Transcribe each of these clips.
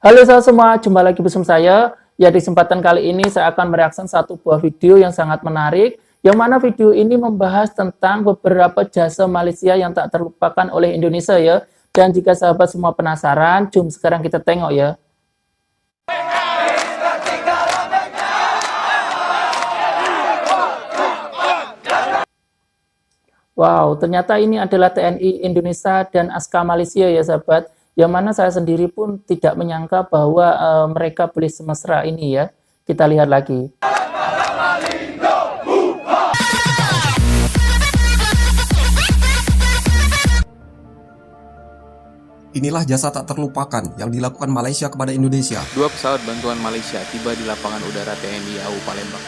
Halo sahabat semua, jumpa lagi bersama saya. Ya, di kesempatan kali ini saya akan mereaksi satu buah video yang sangat menarik, yang mana video ini membahas tentang beberapa jasa Malaysia yang tak terlupakan oleh Indonesia ya. Dan jika sahabat semua penasaran, jom sekarang kita tengok ya. Wow, ternyata ini adalah TNI Indonesia dan Aska Malaysia ya sahabat. Yang mana saya sendiri pun tidak menyangka bahwa mereka boleh semesra ini ya. Kita lihat lagi. Inilah jasa tak terlupakan yang dilakukan Malaysia kepada Indonesia. Dua pesawat bantuan Malaysia tiba di lapangan udara TNI AU Palembang.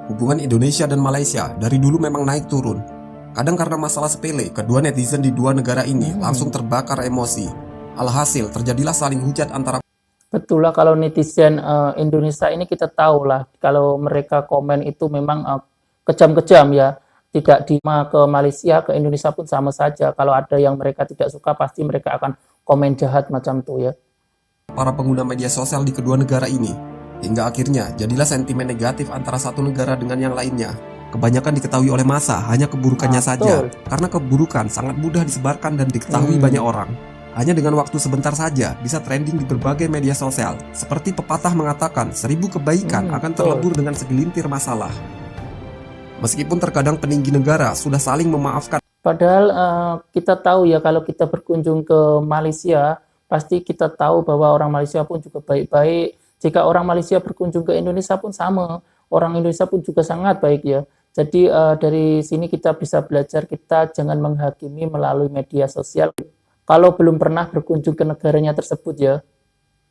Hubungan Indonesia dan Malaysia dari dulu memang naik turun. Kadang karena masalah sepele, kedua netizen di dua negara ini langsung terbakar emosi. Alhasil terjadilah saling hujat antara. Betul lah, kalau netizen Indonesia ini kita tahu lah, kalau mereka komen itu memang kejam-kejam ya. Tidak ke Malaysia, ke Indonesia pun sama saja. Kalau ada yang mereka tidak suka, pasti mereka akan komen jahat macam itu ya. Para pengguna media sosial di kedua negara ini. Hingga akhirnya jadilah sentimen negatif antara satu negara dengan yang lainnya. Kebanyakan diketahui oleh massa hanya keburukannya saja. Karena keburukan sangat mudah disebarkan dan diketahui banyak orang. Hanya dengan waktu sebentar saja bisa trending di berbagai media sosial. Seperti pepatah mengatakan, 1000 kebaikan akan terlebur dengan segelintir masalah. Meskipun terkadang peninggi negara sudah saling memaafkan. Padahal kita tahu ya, kalau kita berkunjung ke Malaysia, pasti kita tahu bahwa orang Malaysia pun juga baik-baik. Jika orang Malaysia berkunjung ke Indonesia pun sama. Orang Indonesia pun juga sangat baik ya. Jadi dari sini kita bisa belajar, kita jangan menghakimi melalui media sosial kalau belum pernah berkunjung ke negaranya tersebut ya.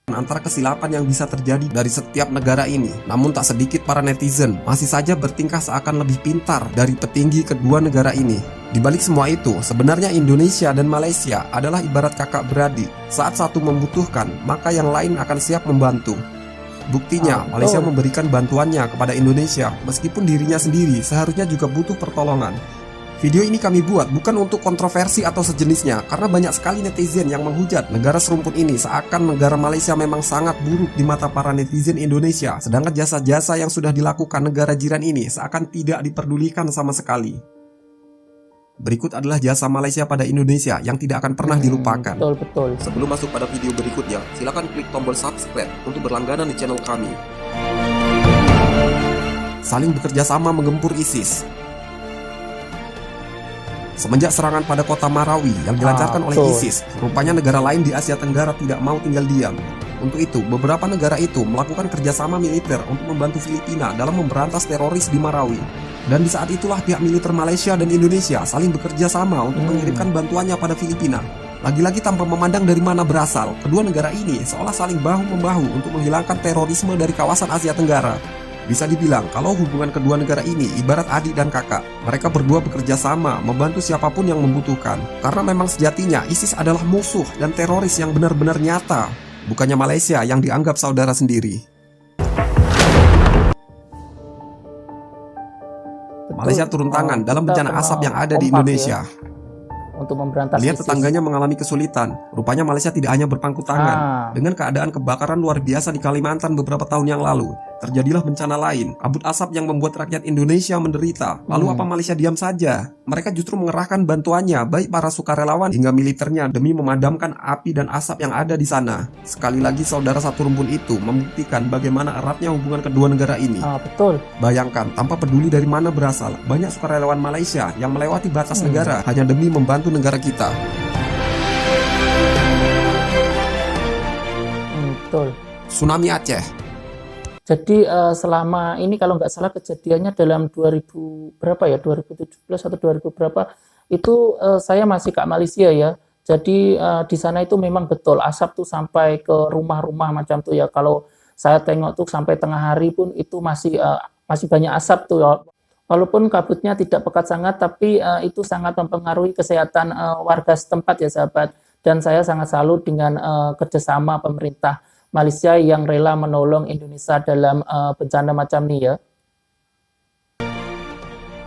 Antara kesilapan yang bisa terjadi dari setiap negara ini. Namun tak sedikit para netizen masih saja bertingkah seakan lebih pintar dari petinggi kedua negara ini. Di balik semua itu, sebenarnya Indonesia dan Malaysia adalah ibarat kakak beradik. Saat satu membutuhkan, maka yang lain akan siap membantu. Buktinya, Malaysia memberikan bantuannya kepada Indonesia, meskipun dirinya sendiri seharusnya juga butuh pertolongan. Video ini kami buat bukan untuk kontroversi atau sejenisnya, karena banyak sekali netizen yang menghujat negara serumpun ini seakan negara Malaysia memang sangat buruk di mata para netizen Indonesia, sedangkan jasa-jasa yang sudah dilakukan negara jiran ini seakan tidak diperdulikan sama sekali. Berikut adalah jasa Malaysia pada Indonesia yang tidak akan pernah dilupakan. Betul. Sebelum masuk pada video berikutnya, silakan klik tombol subscribe untuk berlangganan di channel kami. Saling bekerja sama menggempur ISIS. Semenjak serangan pada kota Marawi yang dilancarkan oleh ISIS, rupanya negara lain di Asia Tenggara tidak mau tinggal diam. Untuk itu, beberapa negara itu melakukan kerjasama militer untuk membantu Filipina dalam memberantas teroris di Marawi. Dan di saat itulah pihak militer Malaysia dan Indonesia saling bekerja sama untuk mengirimkan bantuannya pada Filipina. Lagi-lagi tanpa memandang dari mana berasal, kedua negara ini seolah saling bahu-membahu untuk menghilangkan terorisme dari kawasan Asia Tenggara. Bisa dibilang kalau hubungan kedua negara ini ibarat adik dan kakak. Mereka berdua bekerja sama membantu siapapun yang membutuhkan. Karena memang sejatinya ISIS adalah musuh dan teroris yang benar-benar nyata. Bukannya Malaysia yang dianggap saudara sendiri. Malaysia turun tangan dalam bencana asap yang ada di Indonesia. Untuk memberantas Lihat ISIS. tetangganya mengalami kesulitan. Rupanya Malaysia tidak hanya berpangku tangan. Dengan keadaan kebakaran luar biasa di Kalimantan beberapa tahun yang lalu, terjadilah bencana lain, kabut asap yang membuat rakyat Indonesia menderita. Lalu apa Malaysia diam saja? Mereka justru mengerahkan bantuannya, baik para sukarelawan hingga militernya, demi memadamkan api dan asap yang ada di sana. Sekali lagi saudara satu rumpun itu membuktikan bagaimana eratnya hubungan kedua negara ini. Betul. Bayangkan, tanpa peduli dari mana berasal, banyak sukarelawan Malaysia yang melewati batas negara hanya demi membantu negara kita. Betul. Tsunami Aceh. Jadi selama ini kalau nggak salah kejadiannya dalam 2000 berapa ya, 2017 atau 2000 berapa, itu saya masih ke Malaysia ya. Jadi di sana itu memang betul asap tuh sampai ke rumah-rumah macam tuh ya. Kalau saya tengok tuh sampai tengah hari pun itu masih banyak asap tuh ya. Walaupun kabutnya tidak pekat sangat, tapi itu sangat mempengaruhi kesehatan warga setempat ya sahabat. Dan saya sangat salut dengan kerjasama pemerintah Malaysia yang rela menolong Indonesia dalam bencana macam ini ya.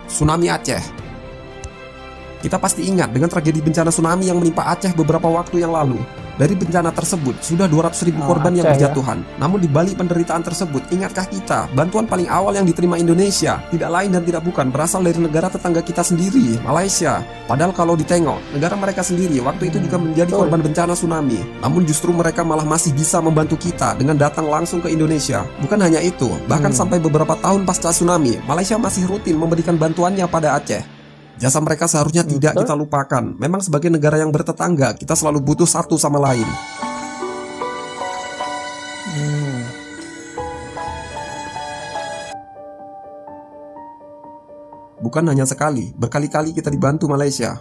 Tsunami Aceh. Kita pasti ingat dengan tragedi bencana tsunami yang menimpa Aceh beberapa waktu yang lalu. Dari bencana tersebut, sudah 200.000 korban yang Aceh ya. berjatuhan. Namun di balik penderitaan tersebut, ingatkah kita, bantuan paling awal yang diterima Indonesia tidak lain dan tidak bukan berasal dari negara tetangga kita sendiri, Malaysia. Padahal kalau ditengok, negara mereka sendiri waktu itu juga menjadi korban bencana tsunami. Namun justru mereka malah masih bisa membantu kita dengan datang langsung ke Indonesia. Bukan hanya itu, bahkan sampai beberapa tahun pasca tsunami, Malaysia masih rutin memberikan bantuannya pada Aceh. Jasa mereka seharusnya tidak kita lupakan. Memang sebagai negara yang bertetangga, kita selalu butuh satu sama lain. Bukan hanya sekali, berkali-kali kita dibantu Malaysia.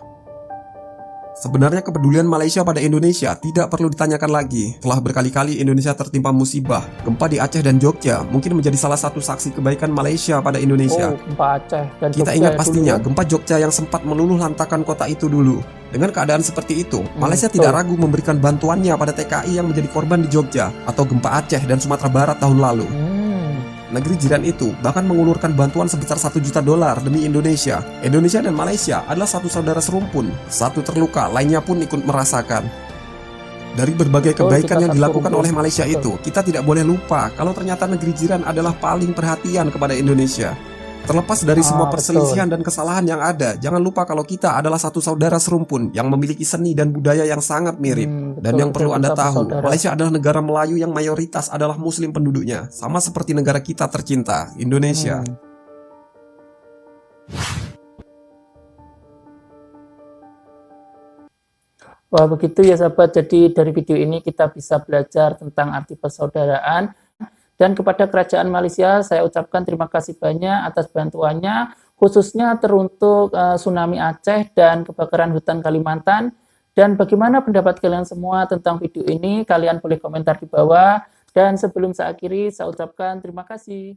Sebenarnya kepedulian Malaysia pada Indonesia tidak perlu ditanyakan lagi. Telah berkali-kali Indonesia tertimpa musibah. Gempa di Aceh dan Jogja mungkin menjadi salah satu saksi kebaikan Malaysia pada Indonesia. Gempa Aceh dan Kita Jogja ingat ya pastinya dulu. gempa Jogja yang sempat meluluh lantakan kota itu dulu. Dengan keadaan seperti itu, Malaysia tidak ragu memberikan bantuannya pada TKI yang menjadi korban di Jogja atau gempa Aceh dan Sumatera Barat tahun lalu. Negeri jiran itu bahkan mengulurkan bantuan sebesar $1 juta demi Indonesia. Indonesia dan Malaysia adalah satu saudara serumpun. Satu terluka, lainnya pun ikut merasakan. Dari berbagai kebaikan yang dilakukan oleh Malaysia itu, kita tidak boleh lupa kalau ternyata negeri jiran adalah paling perhatian kepada Indonesia. Terlepas dari semua perselisihan dan kesalahan yang ada, jangan lupa kalau kita adalah satu saudara serumpun yang memiliki seni dan budaya yang sangat mirip. Dan yang perlu Anda tahu, Malaysia adalah negara Melayu yang mayoritas adalah Muslim penduduknya, sama seperti negara kita tercinta, Indonesia. Wah, begitu ya sahabat. Jadi dari video ini kita bisa belajar tentang arti persaudaraan. Dan kepada Kerajaan Malaysia, saya ucapkan terima kasih banyak atas bantuannya, khususnya teruntuk tsunami Aceh dan kebakaran hutan Kalimantan. Dan bagaimana pendapat kalian semua tentang video ini? Kalian boleh komentar di bawah. Dan sebelum saya akhiri, saya ucapkan terima kasih.